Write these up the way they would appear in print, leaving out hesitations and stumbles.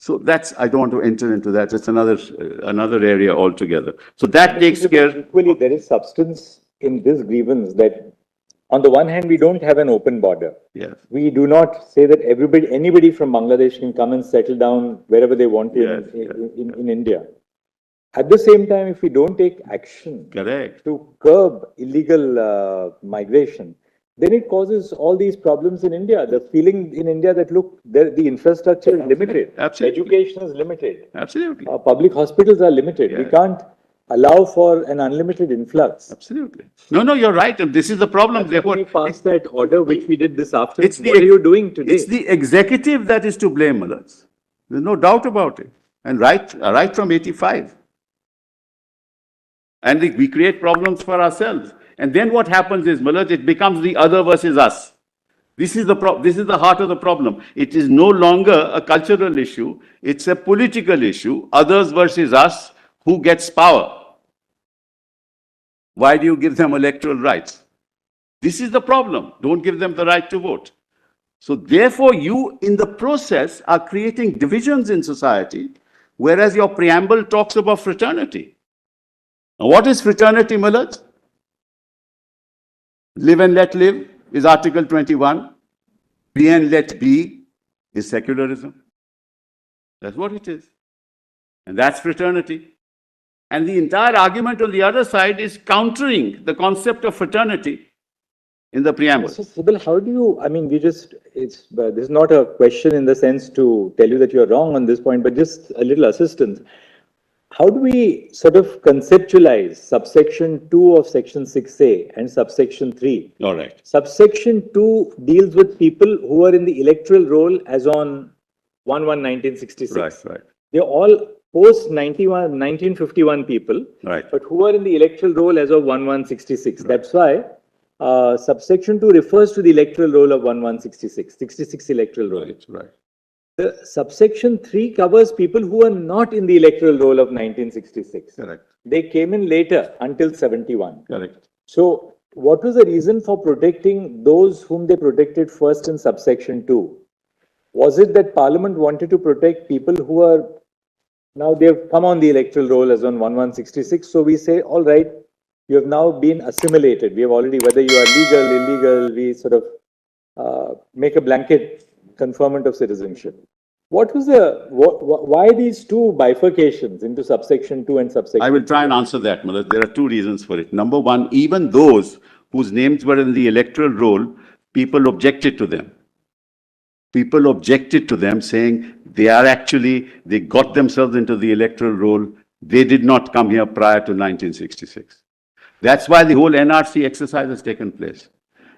So that's, I don't want to enter into that. It's another area altogether. So that takes care. Equally, there is substance in this grievance that on the one hand, we don't have an open border. Yes. We do not say that anybody from Bangladesh can come and settle down wherever they want to in India. At the same time, if we don't take action to curb illegal migration, then it causes all these problems in India. The feeling in India that, look, the infrastructure is limited. Absolutely. Education is limited. Absolutely. Public hospitals are limited. We can't allow for an unlimited influx. Absolutely. No, you're right. And this is the problem. Therefore, we passed that order which we did this afternoon. What are you doing today? It's the executive that is to blame, Malaj. There's no doubt about it. And right from 85. And we create problems for ourselves. And then what happens is, Malaj, it becomes the other versus us. This is the heart of the problem. It is no longer a cultural issue. It's a political issue. Others versus us. Who gets power? Why do you give them electoral rights? This is the problem. Don't give them the right to vote. So therefore, you in the process are creating divisions in society, whereas your preamble talks about fraternity. Now, what is fraternity, Malaj? Live and let live is Article 21. Be and let be is secularism. That's what it is. And that's fraternity. And the entire argument on the other side is countering the concept of fraternity in the preamble. So, Sibal, how do you, I mean, this is not a question in the sense to tell you that you're wrong on this point, but just a little assistance. How do we sort of conceptualize subsection 2 of section 6A and subsection 3? All right. Subsection 2 deals with people who are in the electoral roll as on 1/1/1966. Right. They're all post-1951 people, right, but who are in the electoral roll as of 1/1/66. Right. That's why subsection 2 refers to the electoral roll of 1/1/66, 66 electoral roll. Right. The subsection 3 covers people who are not in the electoral roll of 1966. Correct. They came in later until 71. Correct. So what was the reason for protecting those whom they protected first in subsection 2? Was it that Parliament wanted to protect people who are now they've come on the electoral roll as on 1/1/66. So we say, all right, you have now been assimilated. We have already, whether you are legal, illegal, we sort of make a blanket conferment of citizenship. What was why these two bifurcations into subsection 2 and subsection 3? I will try and answer that, Malaj. There are two reasons for it. Number one, even those whose names were in the electoral roll, people objected to them. People objected to them, saying they got themselves into the electoral roll. They did not come here prior to 1966. That's why the whole NRC exercise has taken place.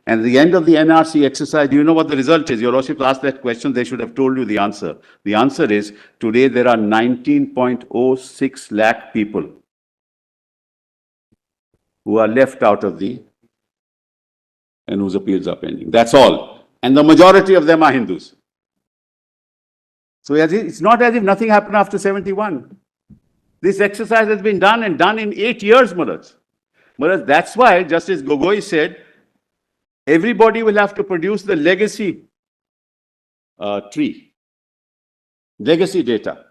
And at the end of the NRC exercise, do you know what the result is? Your Lordship asked that question, they should have told you the answer. The answer is, today there are 19.06 lakh people who are left out of and whose appeals are pending. That's all. And the majority of them are Hindus. So it's not as if nothing happened after 71. This exercise has been done and done in 8 years, Malaj. Malaj, that's why Justice Gogoi said, everybody will have to produce the legacy tree, legacy data.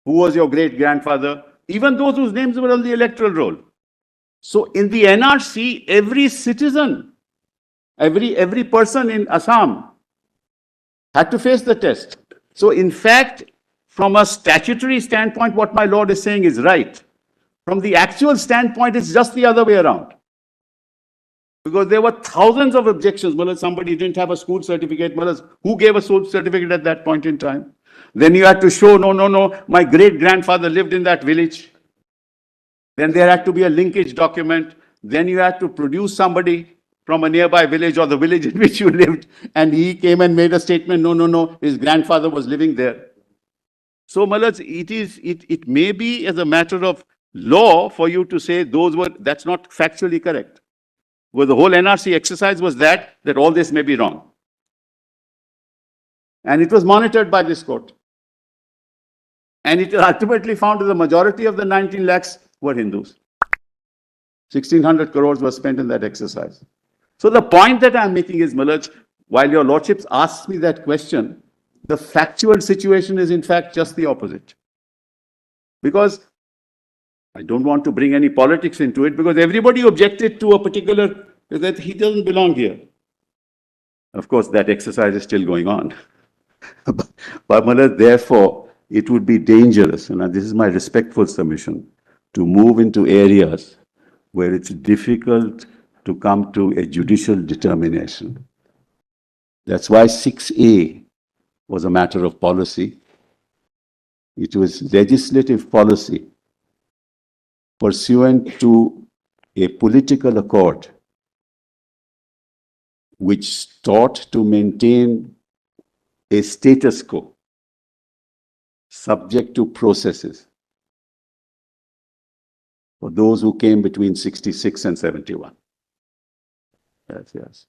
Who was your great-grandfather? Even those whose names were on the electoral roll. So in the NRC, every citizen, every person in Assam had to face the test. So in fact, from a statutory standpoint, what my lord is saying is right. From the actual standpoint, it's just the other way around. Because there were thousands of objections. Well, somebody didn't have a school certificate. Well, who gave a school certificate at that point in time? Then you had to show, no, my great-grandfather lived in that village. Then there had to be a linkage document. Then you had to produce somebody from a nearby village or the village in which you lived, and he came and made a statement, no, his grandfather was living there. So, Malaj, it may be as a matter of law for you to say that's not factually correct. Well, the whole NRC exercise was that all this may be wrong. And it was monitored by this court. And it ultimately found that the majority of the 19 lakhs were Hindus. 1,600 crores were spent in that exercise. So the point that I'm making is, Malaj, while your lordships asked me that question, The factual situation is in fact just the opposite. Because I don't want to bring any politics into it, because everybody objected to a particular, that he doesn't belong here. Of course, that exercise is still going on. But therefore, it would be dangerous, and this is my respectful submission, to move into areas where it's difficult to come to a judicial determination. That's why 6A was a matter of policy. It was legislative policy pursuant to a political accord which sought to maintain a status quo subject to processes for those who came between 66 and 71. Yes.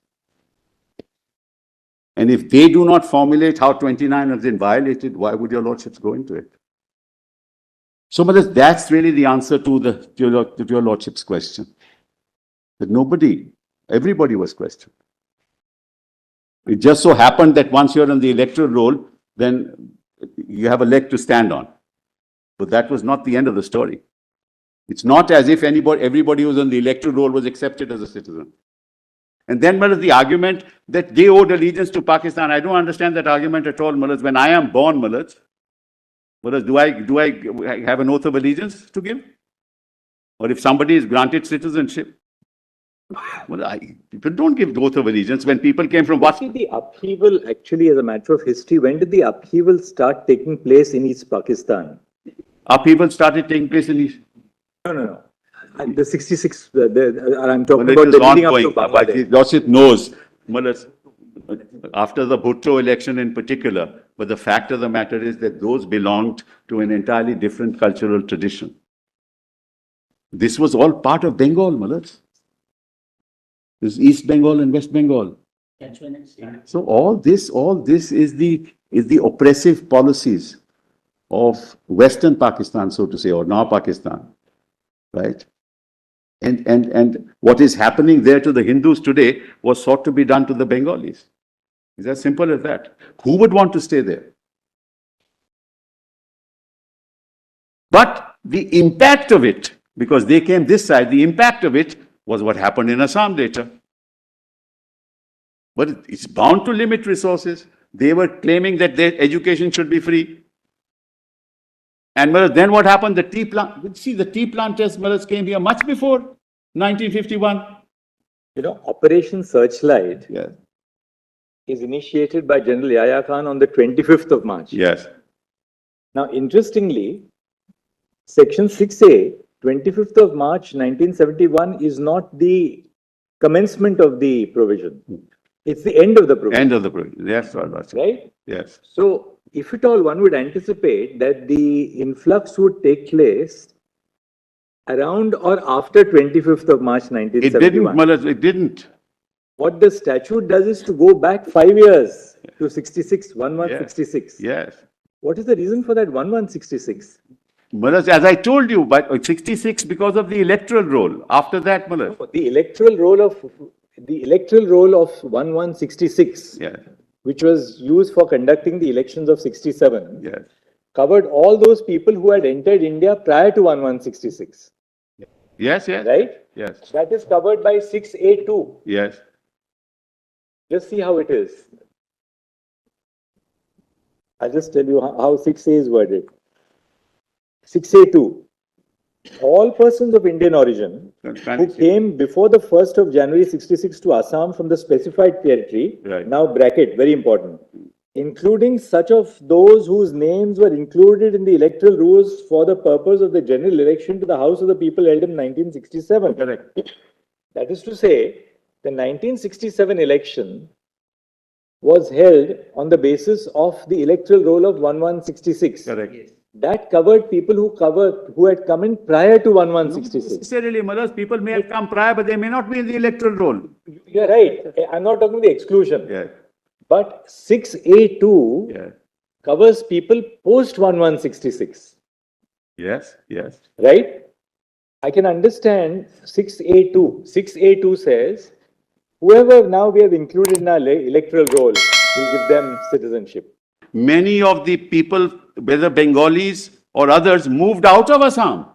And if they do not formulate how 29 has been violated, why would your lordships go into it? So, but that's really the answer to your lordship's question. That everybody was questioned. It just so happened that once you're on the electoral roll, then you have a leg to stand on. But that was not the end of the story. It's not as if everybody who was on the electoral roll was accepted as a citizen. And then the argument that they owed allegiance to Pakistan, I don't understand that argument at all, Mullahs. When I am born, Mullahs, do I have an oath of allegiance to give? Or if somebody is granted citizenship? People don't give the oath of allegiance. When people came from what? See, the upheaval, actually, as a matter of history, when did the upheaval start taking place in East Pakistan? Upheaval started taking place in East. No. The 66, I'm talking about the leading up to Bangladesh. Lordship knows, after the Bhutto election in particular, but the fact of the matter is that those belonged to an entirely different cultural tradition. This was all part of Bengal, Mullahs. This is East Bengal and West Bengal. So all this is the oppressive policies of Western Pakistan, so to say, or now Pakistan, right? And what is happening there to the Hindus today was sought to be done to the Bengalis. It's as simple as that. Who would want to stay there? But the impact of it, because they came this side, the impact of it was what happened in Assam later. But it's bound to limit resources. They were claiming that their education should be free. And then what happened? The tea planters came here much before 1951. Operation Searchlight is initiated by General Yahya Khan on the 25th of March. Yes. Now, interestingly, Section 6A, 25th of March 1971, is not the commencement of the provision. It's the end of the provision. End of the provision. Yes, right? Yes. So, if at all, one would anticipate that the influx would take place around or after 25th of March 1971. It didn't. What the statute does is to go back 5 years to 66, 1166. Yes. What is the reason for that 1166? As I told you, but 66 because of the electoral roll. After that, the electoral roll of 1166. Yes. Which was used for conducting the elections of 67, yes, covered all those people who had entered India prior to 1166. Yes. Right? Yes. That is covered by 6A2. Yes. Just see how it is. I'll just tell you how 6A is worded. 6A2. All persons of Indian origin who came before the 1st of January 66 to Assam from the specified territory, right. Now bracket, very important, including such of those whose names were included in the electoral rolls for the purpose of the general election to the House of the People held in 1967. Correct. That is to say, the 1967 election was held on the basis of the electoral roll of 1166. Correct. Yes. That covered people who had come in prior to 1166. Not necessarily, people may have come prior, but they may not be in the electoral roll. You're right. I'm not talking about the exclusion. Yes. But 6A2 covers people post 1166. Yes. Right? I can understand 6A2. 6A2 says, whoever now we have included in our electoral roll, we'll give them citizenship. many of the people, whether Bengalis or others, moved out of Assam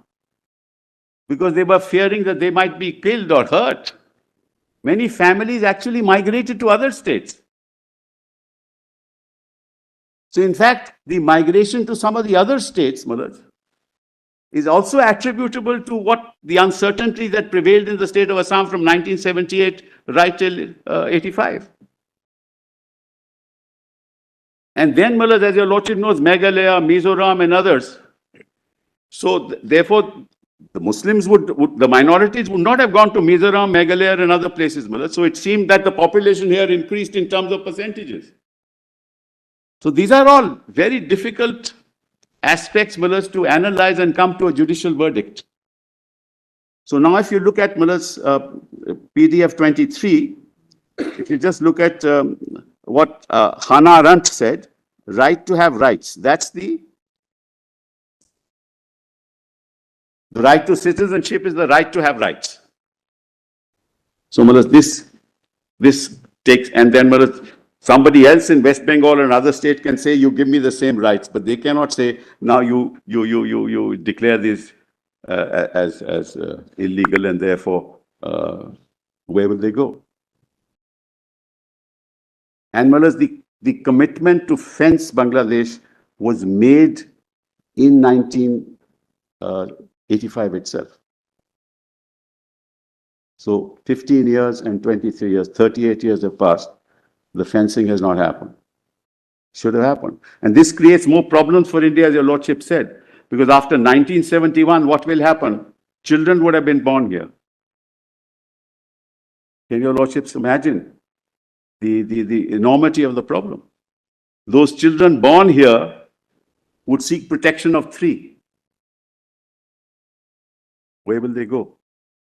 because they were fearing that they might be killed or hurt. Many families actually migrated to other states. So in fact, the migration to some of the other states, Mullah, is also attributable to what the uncertainty that prevailed in the state of Assam from 1978 right till 85. And then, Mullah, as your Lordship knows, Meghalaya, Mizoram and others. So therefore, the Muslims the minorities would not have gone to Mizoram, Meghalaya and other places, Mullah. So it seemed that the population here increased in terms of percentages. So these are all very difficult aspects, Mullah, to analyze and come to a judicial verdict. So now if you look at Mullah's PDF 23, if you just look at what Hannah Arendt said, right to have rights. That's the right to citizenship is the right to have rights. So Mullah, this takes, and then Mullah, somebody else in West Bengal or another state can say, you give me the same rights, but they cannot say, now you declare this as illegal, and therefore, where will they go? And Mullah, the commitment to fence Bangladesh was made in 1985 itself. So 15 years and 23 years, 38 years have passed. The fencing has not happened. Should have happened. And this creates more problems for India, as your Lordship said, because after 1971, what will happen? Children would have been born here. Can your Lordships imagine the enormity of the problem? Those children born here would seek protection of 3. Where will they go?